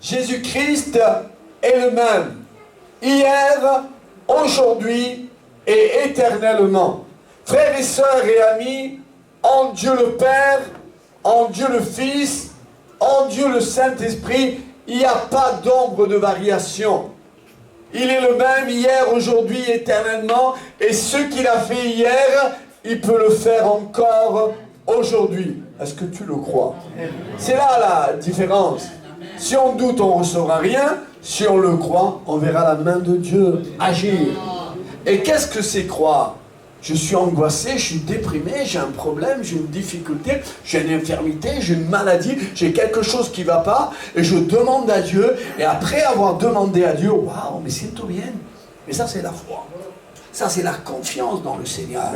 Jésus-Christ est le même, hier, aujourd'hui et éternellement. Frères et sœurs et amis, en Dieu le Père, en Dieu le Fils, en Dieu le Saint-Esprit, il n'y a pas d'ombre de variation. Il est le même hier, aujourd'hui, éternellement, et ce qu'il a fait hier, il peut le faire encore aujourd'hui. Est-ce que tu le crois? C'est là la différence. Si on doute, on ne recevra rien. Si on le croit, on verra la main de Dieu agir. Et qu'est-ce que c'est croire? Je suis angoissé, je suis déprimé, j'ai un problème, j'ai une difficulté, j'ai une infirmité, j'ai une maladie, j'ai quelque chose qui ne va pas, et je demande à Dieu, et après avoir demandé à Dieu, waouh, mais c'est tout bien. Mais ça, c'est la foi. Ça, c'est la confiance dans le Seigneur.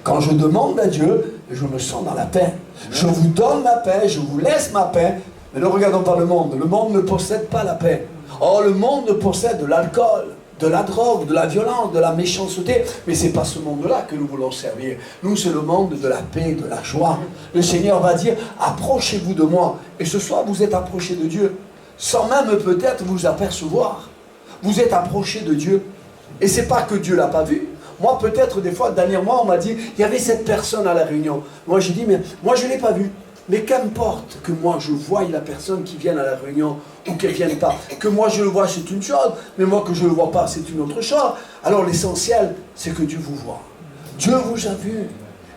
Quand je demande à Dieu, je me sens dans la paix. Je vous donne ma paix, je vous laisse ma paix. Mais ne regardons pas le monde. Le monde ne possède pas la paix. Or, le monde possède de l'alcool, de la drogue, de la violence, de la méchanceté. Mais ce n'est pas ce monde-là que nous voulons servir. Nous, c'est le monde de la paix, de la joie. Le Seigneur va dire, approchez-vous de moi. Et ce soir, vous êtes approchés de Dieu, sans même peut-être vous apercevoir. Vous êtes approchés de Dieu. Et ce n'est pas que Dieu ne l'a pas vu. Moi, peut-être, des fois, dernièrement, on m'a dit, il y avait cette personne à la réunion. Moi, j'ai dit, mais moi, je ne l'ai pas vu. Mais qu'importe que moi, je voie la personne qui vienne à la réunion ou qu'elle ne vienne pas. Que moi, je le vois, c'est une chose. Mais moi, que je ne le vois pas, c'est une autre chose. Alors, l'essentiel, c'est que Dieu vous voit. Dieu vous a vu.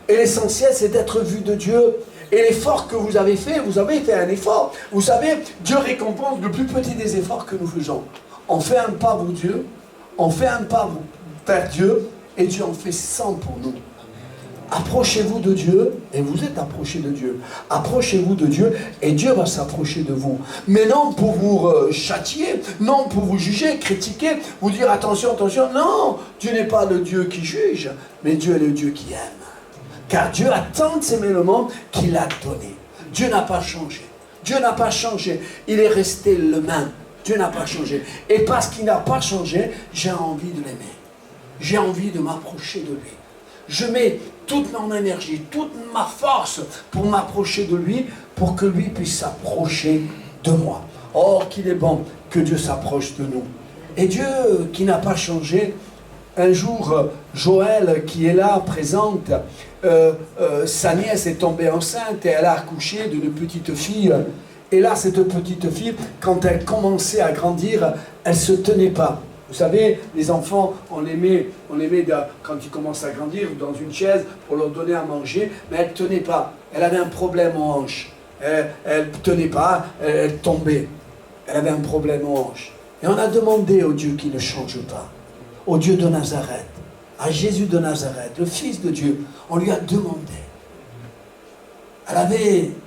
Et l'essentiel, c'est d'être vu de Dieu. Et l'effort que vous avez fait un effort. Vous savez, Dieu récompense le plus petit des efforts que nous faisons. On fait un pas pour Dieu. On fait un pas vers Dieu. Et Dieu en fait 100 pour nous. Approchez-vous de Dieu, et vous êtes approchés de Dieu. Approchez-vous de Dieu, et Dieu va s'approcher de vous. Mais non pour vous châtier, non pour vous juger, critiquer, vous dire attention, attention. Non, Dieu n'est pas le Dieu qui juge, mais Dieu est le Dieu qui aime. Car Dieu a tant aimé le monde qu'il a donné. Dieu n'a pas changé. Dieu n'a pas changé. Il est resté le même. Dieu n'a pas changé. Et parce qu'il n'a pas changé, j'ai envie de l'aimer. J'ai envie de m'approcher de lui. Je mets toute mon énergie, toute ma force pour m'approcher de lui, pour que lui puisse s'approcher de moi. Oh, qu'il est bon que Dieu s'approche de nous. Et Dieu qui n'a pas changé, un jour, Joël qui est là, présente, sa nièce est tombée enceinte et elle a accouché d'une petite fille. Et là, cette petite fille, quand elle commençait à grandir, elle ne se tenait pas. Vous savez, les enfants, on les met quand ils commencent à grandir dans une chaise pour leur donner à manger, mais elle ne tenait pas. Elle avait un problème aux hanches. Elle ne tenait pas, elle tombait. Elle avait un problème aux hanches. Et on a demandé au Dieu qui ne change pas, au Dieu de Nazareth, à Jésus de Nazareth, le Fils de Dieu, on lui a demandé.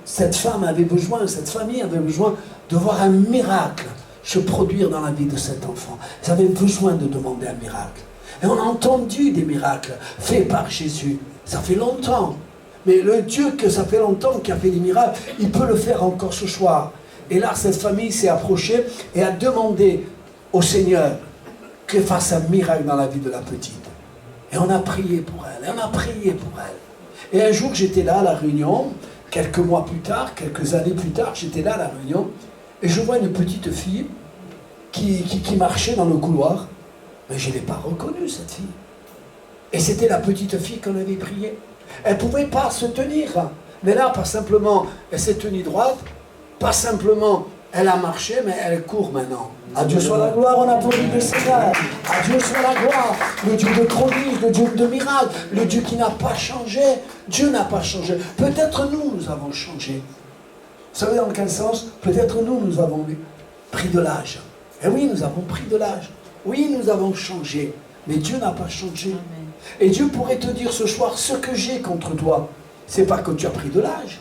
Cette femme avait besoin, cette famille avait besoin de voir un miracle se produire dans la vie de cet enfant. Ils avaient besoin de demander un miracle. Et on a entendu des miracles faits par Jésus. Ça fait longtemps. Mais le Dieu que ça fait longtemps qui a fait des miracles, il peut le faire encore ce soir. Et là, cette famille s'est approchée et a demandé au Seigneur qu'il fasse un miracle dans la vie de la petite. Et on a prié pour elle. Et on a prié pour elle. Et un jour, j'étais là à la réunion. Quelques mois plus tard, quelques années plus tard, j'étais là à la réunion. Et je vois une petite fille qui marchait dans le couloir. Mais je ne l'ai pas reconnue, cette fille. Et c'était la petite fille qu'on avait priée. Elle ne pouvait pas se tenir. Mais là, pas simplement, elle s'est tenue droite. Pas simplement, elle a marché, mais elle court maintenant. À Dieu soit la gloire, on applaudit le Seigneur. À Dieu soit la gloire, le Dieu de prodiges, le Dieu de miracles, le Dieu qui n'a pas changé. Dieu n'a pas changé. Peut-être nous avons changé. Vous savez dans quel sens? Peut-être nous avons pris de l'âge. Et oui, nous avons pris de l'âge. Oui, nous avons changé. Mais Dieu n'a pas changé. Amen. Et Dieu pourrait te dire ce soir, ce que j'ai contre toi, c'est pas que tu as pris de l'âge.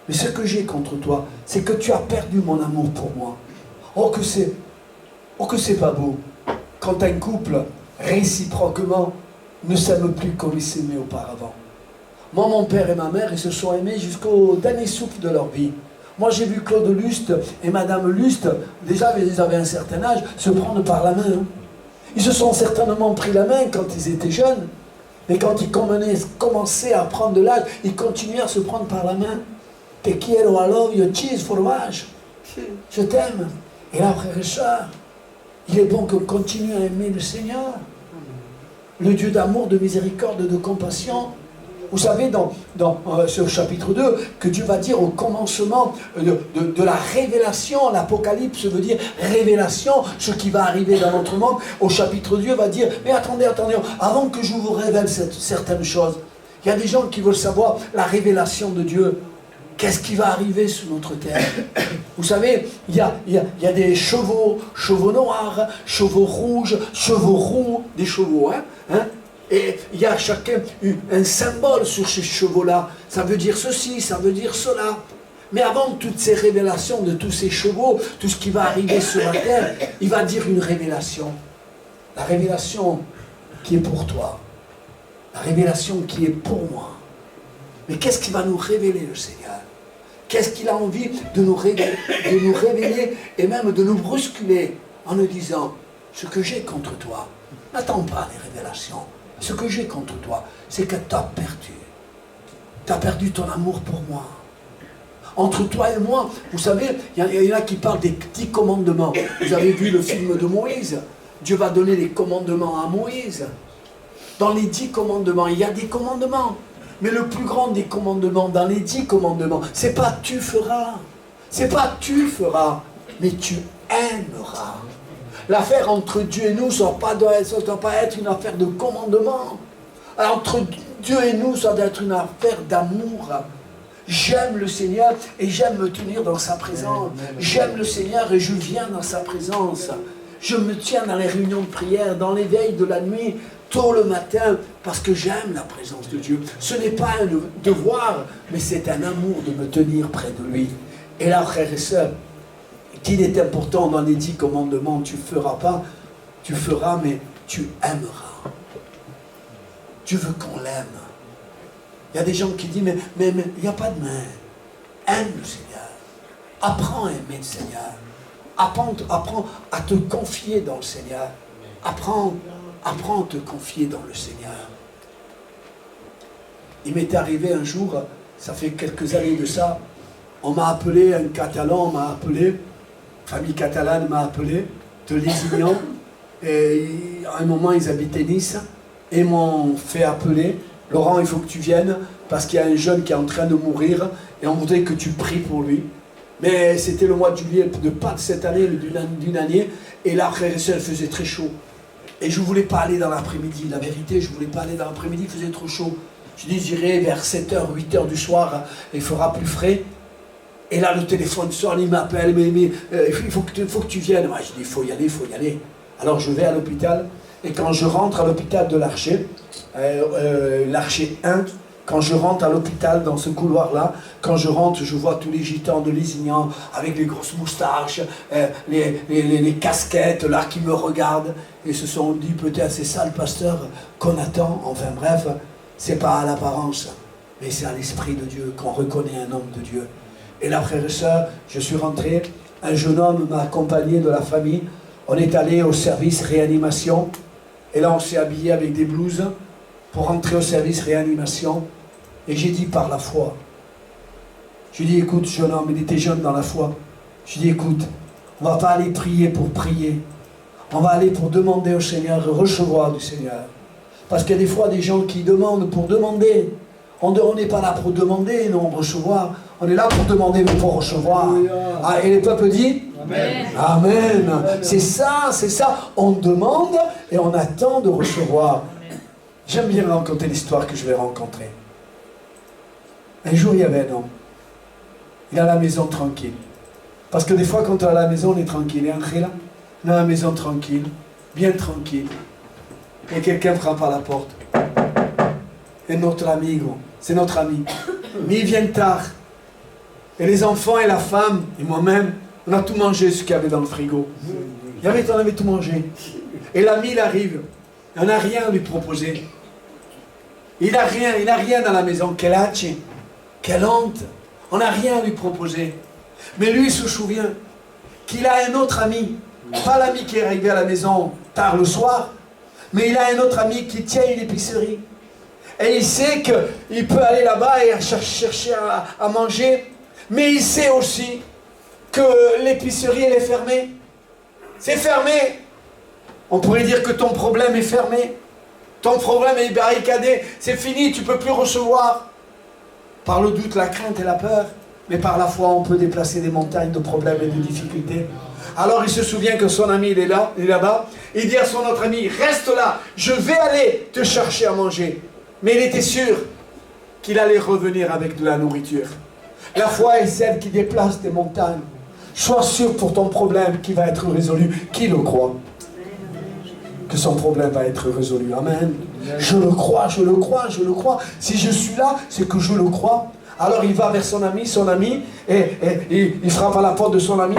Mais ce que j'ai contre toi, c'est que tu as perdu mon amour pour moi. Oh que c'est pas beau. Quand un couple, réciproquement, ne s'aime plus comme ils s'aimaient auparavant. Moi, mon père et ma mère, ils se sont aimés jusqu'au dernier souffle de leur vie. Moi, j'ai vu Claude Lust et Madame Lust, déjà, ils avaient un certain âge, se prendre par la main. Ils se sont certainement pris la main quand ils étaient jeunes. Mais quand ils commençaient à prendre de l'âge, ils continuaient à se prendre par la main. Te quiero, I love you, cheese, fromage. Je t'aime. Et là, frères et sœurs, il est bon qu'on continue à aimer le Seigneur. Le Dieu d'amour, de miséricorde, de compassion. Vous savez, dans ce chapitre 2, que Dieu va dire au commencement de la révélation, l'Apocalypse veut dire révélation, ce qui va arriver dans notre monde. Au chapitre 2, va dire, mais attendez, avant que je vous révèle certaines choses, il y a des gens qui veulent savoir la révélation de Dieu. Qu'est-ce qui va arriver sur notre terre? Vous savez, il y a des chevaux noirs, chevaux rouges, chevaux roux, des chevaux, hein. Et il y a chacun un symbole sur ces chevaux-là. Ça veut dire ceci, ça veut dire cela. Mais avant toutes ces révélations de tous ces chevaux, tout ce qui va arriver sur la terre, il va dire une révélation. La révélation qui est pour toi. La révélation qui est pour moi. Mais qu'est-ce qui va nous révéler le Seigneur? Qu'est-ce qu'il a envie de nous révéler et même de nous brusculer en nous disant, ce que j'ai contre toi, n'attends pas les révélations. Ce que j'ai contre toi, c'est que tu as perdu. Tu as perdu ton amour pour moi. Entre toi et moi, vous savez, il y en a qui parlent des 10 commandements. Vous avez vu le film de Moïse. Dieu va donner les commandements à Moïse. Dans les 10 commandements, il y a des commandements. Mais le plus grand des commandements, dans les 10 commandements, c'est pas tu feras. C'est pas tu feras, mais tu aimeras. L'affaire entre Dieu et nous, ça ne doit pas être une affaire de commandement. Alors, entre Dieu et nous, ça doit être une affaire d'amour. J'aime le Seigneur et j'aime me tenir dans sa présence. J'aime le Seigneur et je viens dans sa présence. Je me tiens dans les réunions de prière, dans l'éveil de la nuit, tôt le matin, parce que j'aime la présence de Dieu. Ce n'est pas un devoir, mais c'est un amour de me tenir près de lui. Et là, frères et sœurs, qu'il est important dans les 10 commandements, tu ne feras pas, tu feras, mais tu aimeras. Dieu veut qu'on l'aime. Il y a des gens qui disent, mais il n'y a pas de mais. Aime le Seigneur. Apprends à aimer le Seigneur. Apprends à te confier dans le Seigneur. Apprends à te confier dans le Seigneur. Il m'est arrivé un jour, ça fait quelques années de ça, on m'a appelé, un Catalan m'a appelé, famille catalane m'a appelé, de Lézignan, et à un moment ils habitaient Nice, et m'ont fait appeler, Laurent, il faut que tu viennes, parce qu'il y a un jeune qui est en train de mourir, et on voudrait que tu pries pour lui. Mais c'était le mois de juillet, de Pâques cette année, d'une année, et là, frère et sœur, il faisait très chaud. Et je ne voulais pas aller dans l'après-midi, la vérité, je ne voulais pas aller dans l'après-midi, il faisait trop chaud. Je dis, j'irai vers 7h, 8h du soir, il fera plus frais. Et là, le téléphone sonne, il m'appelle, mais il faut que tu viennes. Moi, je dis, il faut y aller. Alors, je vais à l'hôpital, et quand je rentre à l'hôpital de l'Archer, l'Archer 1, quand je rentre à l'hôpital, dans ce couloir-là, quand je rentre, je vois tous les gitans de Lézignan, avec les grosses moustaches, les casquettes, là, qui me regardent, et se sont dit, peut-être, c'est ça le pasteur qu'on attend. Enfin bref, c'est pas à l'apparence, mais c'est à l'esprit de Dieu qu'on reconnaît un homme de Dieu. Et là, frères et sœurs, je suis rentré, un jeune homme m'a accompagné de la famille, on est allé au service réanimation, et là on s'est habillé avec des blouses pour rentrer au service réanimation, et j'ai dit par la foi, je lui ai dit, écoute, jeune homme, il était jeune dans la foi, je lui ai dit, écoute, on ne va pas aller prier pour prier, on va aller pour demander au Seigneur et recevoir du Seigneur. Parce qu'il y a des fois des gens qui demandent pour demander. On n'est pas là pour demander, non, recevoir. On est là pour demander, mais pour recevoir. Ah, et les peuples disent Amen. Amen. C'est ça. On demande et on attend de recevoir. J'aime bien raconter l'histoire que je vais rencontrer. Un jour, il y avait un homme. Il est à la maison tranquille. Parce que des fois, quand on est à la maison, on est tranquille. Et entrer là, on est à la maison tranquille, bien tranquille. Et quelqu'un frappe à la porte. Et notre ami, c'est notre ami. Mais il vient tard. Et les enfants et la femme, et moi-même, on a tout mangé ce qu'il y avait dans le frigo. On avait tout mangé. Et l'ami, il arrive. Et on n'a rien à lui proposer. Il n'a rien dans la maison. Quelle hâte, quelle honte. On n'a rien à lui proposer. Mais lui, il se souvient qu'il a un autre ami. Pas l'ami qui est arrivé à la maison tard le soir, mais il a un autre ami qui tient une épicerie. Et il sait qu'il peut aller là-bas et chercher à manger. Mais il sait aussi que l'épicerie elle est fermée. C'est fermé. On pourrait dire que ton problème est fermé. Ton problème est barricadé. C'est fini, tu ne peux plus recevoir. Par le doute, la crainte et la peur. Mais par la foi, on peut déplacer des montagnes de problèmes et de difficultés. Alors il se souvient que son ami il est là-bas. Il dit à son autre ami, reste là, je vais aller te chercher à manger. Mais il était sûr qu'il allait revenir avec de la nourriture. La foi est celle qui déplace des montagnes. Sois sûr pour ton problème qui va être résolu. Qui le croit? Que son problème va être résolu. Amen. Je le crois, je le crois, je le crois. Si je suis là, c'est que je le crois. Alors il va vers son ami, et il frappe à la porte de son ami.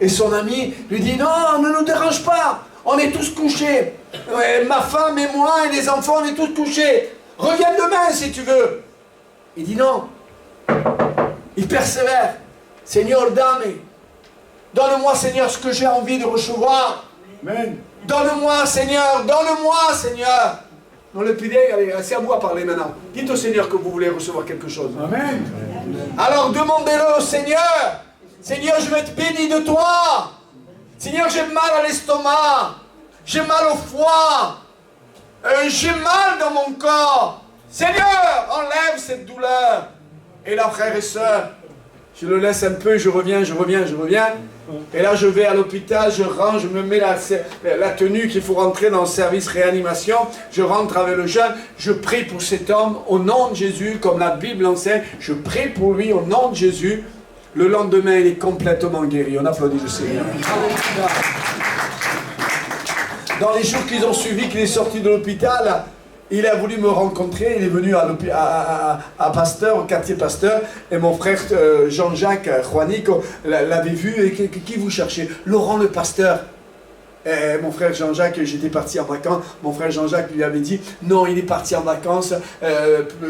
Et son ami lui dit, non, ne nous dérange pas, on est tous couchés. Ma femme et moi et les enfants, on est tous couchés. Reviens demain si tu veux. Il dit non. Il persévère. Seigneur, donne-moi, Seigneur, ce que j'ai envie de recevoir. Amen. Donne-moi, Seigneur, donne-moi, Seigneur. Non, le pidé, allez, c'est à vous à parler maintenant. Dites au Seigneur que vous voulez recevoir quelque chose. Amen. Alors demandez-le au Seigneur. Seigneur, je veux être béni de toi. Seigneur, j'ai mal à l'estomac. J'ai mal au foie. J'ai mal dans mon corps. Seigneur, enlève cette douleur. Et là, frères et sœurs, je le laisse un peu, je reviens. Et là, je vais à l'hôpital, je rentre, je me mets la tenue qu'il faut rentrer dans le service réanimation. Je rentre avec le jeune, je prie pour cet homme au nom de Jésus, comme la Bible enseigne. Je prie pour lui au nom de Jésus. Le lendemain, il est complètement guéri. On applaudit le Seigneur. Dans les jours qu'ils ont suivi, qu'il est sorti de l'hôpital, il a voulu me rencontrer. Il est venu à Pasteur, au quartier Pasteur. Et mon frère Jean-Jacques Juanico l'avait vu. Et qui vous cherchez? Laurent le pasteur. Et mon frère Jean-Jacques, j'étais parti en vacances. Mon frère Jean-Jacques lui avait dit, non, il est parti en vacances.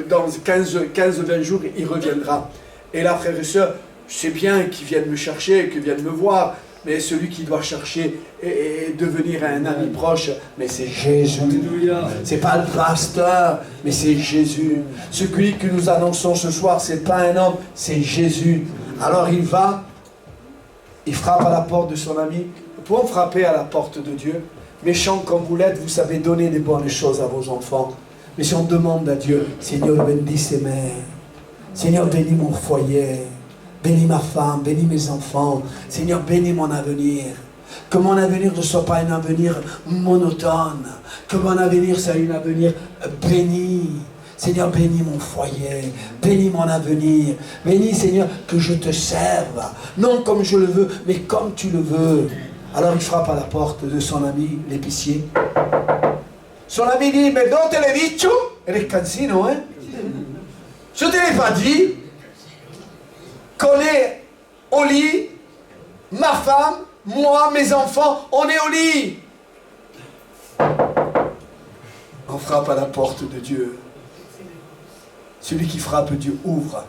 Dans 15-20 jours, il reviendra. Et là, frères et sœurs, je sais bien qu'ils viennent me chercher, qu'ils viennent me voir, mais celui qui doit chercher et devenir un ami proche, mais c'est Jésus. C'est pas le pasteur, mais c'est Jésus. Celui que nous annonçons ce soir, c'est pas un homme, c'est Jésus. Alors il va, il frappe à la porte de son ami. Nous pouvons frapper à la porte de Dieu. Méchant comme vous l'êtes, vous savez donner des bonnes choses à vos enfants. Mais si on demande à Dieu, Seigneur, bénis ses mères. Seigneur, bénis mon foyer. Bénis ma femme, bénis mes enfants. Seigneur, bénis mon avenir. Que mon avenir ne soit pas un avenir monotone. Que mon avenir soit un avenir béni. Seigneur, bénis mon foyer. Bénis mon avenir. Bénis, Seigneur, que je te serve. Non comme je le veux, mais comme tu le veux. Alors il frappe à la porte de son ami, l'épicier. Son ami dit, mais non te l'ai dit, elle est cansino, hein? Je ne te l'ai pas dit qu'on est au lit, ma femme, moi, mes enfants, on est au lit. On frappe à la porte de Dieu. Celui qui frappe, Dieu ouvre.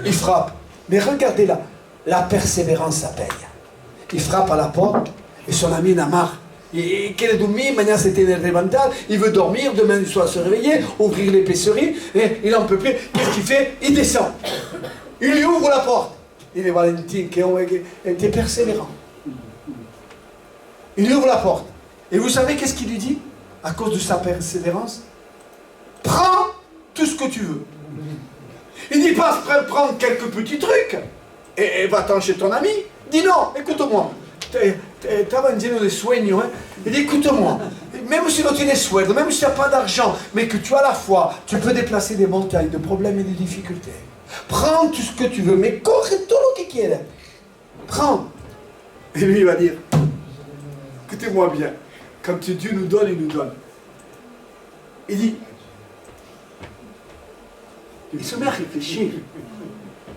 Il frappe. Mais regardez là, la persévérance, ça paye. Il frappe à la porte et son ami n'a marre. Il quiere dormir, maintenant c'était levantar, il veut dormir, demain il soit se réveiller, ouvrir l'épicerie, et il n'en peut plus. Qu'est-ce qu'il fait? Il descend. Il lui ouvre la porte. Il est Valentin, qui était persévérant. Il lui ouvre la porte. Et vous savez qu'est-ce qu'il lui dit? À cause de sa persévérance? Prends tout ce que tu veux. Il dit pas prendre quelques petits trucs et va-t'en chez ton ami. Dis non, écoute-moi. T'as un de sueño, hein? Il dit écoute-moi. Même si non tienes sueldo, même si tu n'as pas d'argent, mais que tu as la foi, tu peux déplacer des montagnes de problèmes et de difficultés. Prends tout ce que tu veux, mais coge tout lo que quieras. Prends. Et lui, il va dire, écoutez-moi bien, quand Dieu nous donne, il nous donne. Il dit, il se met à réfléchir.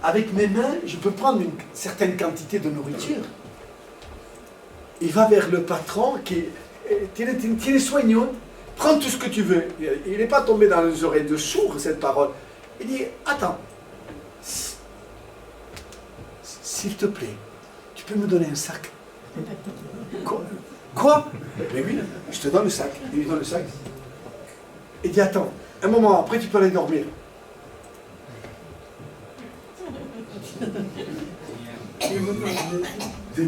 Avec mes mains, je peux prendre une certaine quantité de nourriture. Il va vers le patron qui tiene sueño, prends tout ce que tu veux. Il n'est pas tombé dans les oreilles de sourds, cette parole. Il dit, attends, s'il te plaît, tu peux me donner un sac? Quoi? Mais oui, je te donne le sac. Il lui donne le sac. Il dit, attends, un moment, après tu peux aller dormir.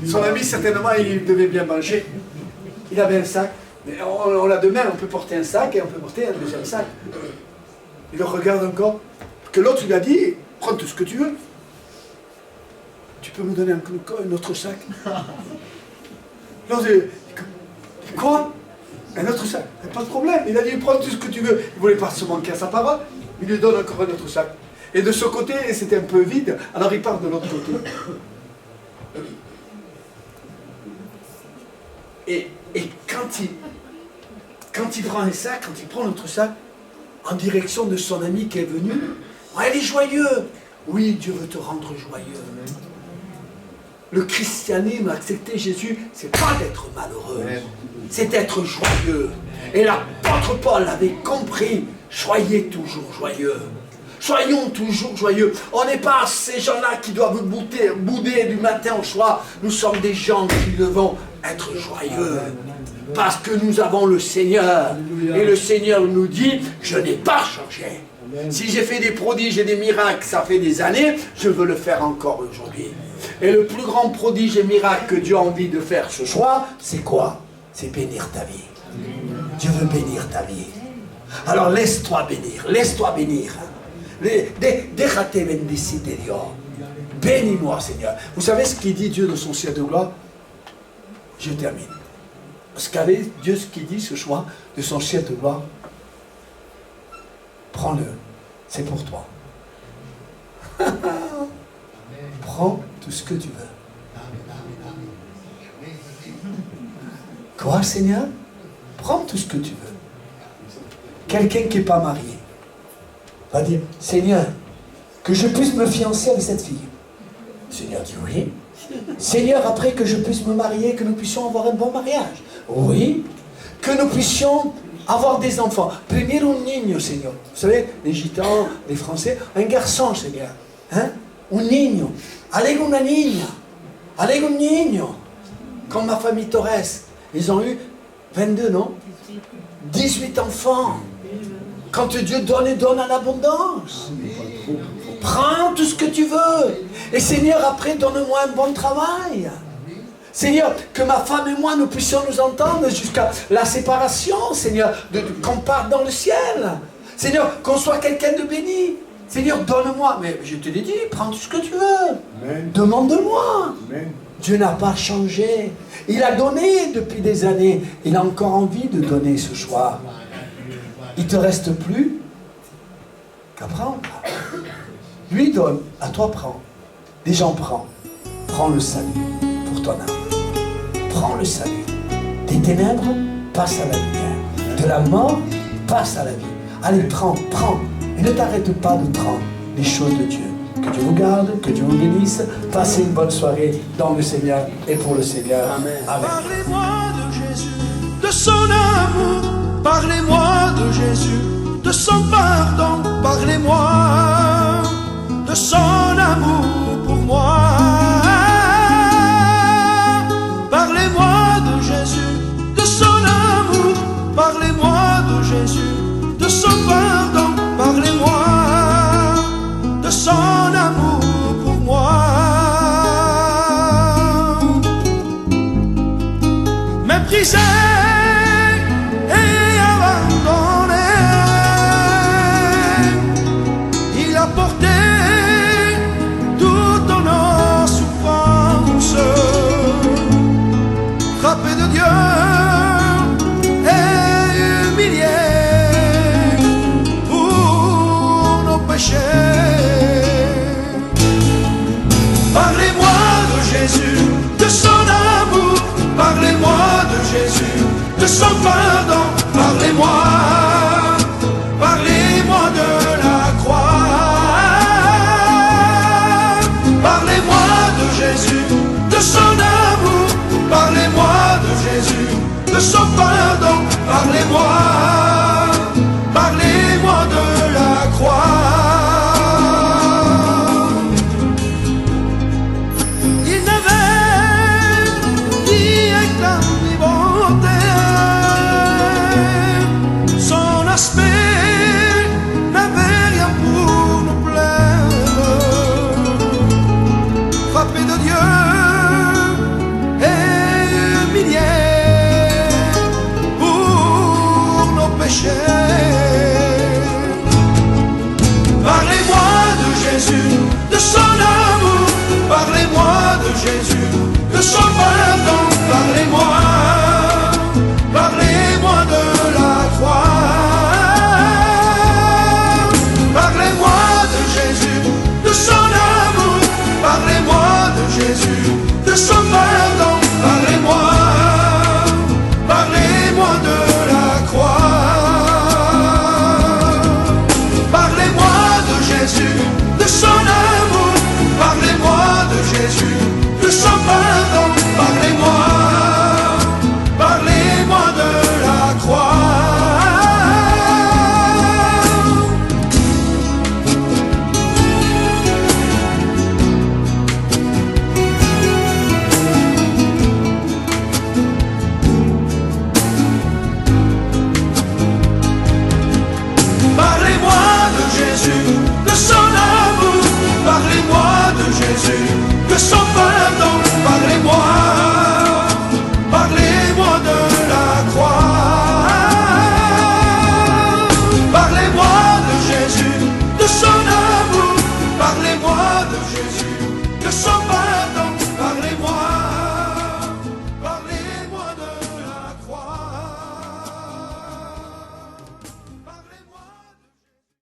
Son ami, certainement, il devait bien manger. Il avait un sac. Mais on a de même, on peut porter un sac et on peut porter un deuxième sac. Il le regarde encore. Que l'autre lui a dit, prends tout ce que tu veux. Tu peux me donner un autre sac? L'autre dit, quoi? Un autre sac? Pas de problème. Il a dit, prends tout ce que tu veux. Il ne voulait pas se manquer à sa parole. Il lui donne encore un autre sac. Et de ce côté, c'était un peu vide. Alors il part de l'autre côté. Et quand il prend un sac, quand il prend l'autre sac, en direction de son ami qui est venu, oh, elle est joyeux. Oui, Dieu veut te rendre joyeux. Le christianisme, accepter Jésus, c'est pas d'être malheureux, c'est d'être joyeux. Et l'apôtre Paul avait compris, soyez toujours joyeux. Soyons toujours joyeux. On n'est pas ces gens-là qui doivent bouder du matin au soir. Nous sommes des gens qui devons être joyeux. Parce que nous avons le Seigneur. Et le Seigneur nous dit, je n'ai pas changé. Si j'ai fait des prodiges et des miracles, ça fait des années, je veux le faire encore aujourd'hui. Et le plus grand prodige et miracle que Dieu a envie de faire ce soir, c'est quoi? C'est bénir ta vie. Dieu veut bénir ta vie. Alors laisse-toi bénir, laisse-toi bénir. Déjate bendecir de Dieu. Bénis-moi, Seigneur. Vous savez ce qu'il dit Dieu de son ciel de gloire? Je termine. Parce qu'avec Dieu, ce qu'il dit ce soir de son ciel de gloire, prends-le, c'est pour toi. Prends tout ce que tu veux. Quoi, Seigneur? Prends tout ce que tu veux. Quelqu'un qui n'est pas marié va dire, Seigneur, que je puisse me fiancer avec cette fille. Le Seigneur dit oui. Seigneur, après que je puisse me marier, que nous puissions avoir un bon mariage. Oui. Que nous puissions avoir des enfants. Primero un niño, Seigneur. Vous savez, les gitans, les Français, un garçon, Seigneur. Hein? Un niño. Allez, una niña. Allez, un niño. Comme ma famille Torres, ils ont eu 22, non? 18 enfants. Quand Dieu donne et donne en abondance. Prends tout ce que tu veux. Et Seigneur, après, donne-moi un bon travail. Seigneur, que ma femme et moi, nous puissions nous entendre jusqu'à la séparation, Seigneur, qu'on parte dans le ciel. Seigneur, qu'on soit quelqu'un de béni. Seigneur, donne-moi. Mais je te l'ai dit, prends tout ce que tu veux. Demande-moi. Dieu n'a pas changé. Il a donné depuis des années. Il a encore envie de donner ce soir. Il ne te reste plus qu'à prendre. Lui donne, à toi prends. Les gens prends. Prends le salut pour ton âme. Prends le salut. Des ténèbres, passe à la lumière. De la mort, passe à la vie. Allez, prends. Et ne t'arrête pas de prendre les choses de Dieu. Que Dieu vous garde, que Dieu vous bénisse. Passez une bonne soirée dans le Seigneur et pour le Seigneur. Amen. Amen. Parlez-moi de Jésus, de son amour. Parlez-moi de Jésus, de son pardon. Parlez-moi de son amour pour moi.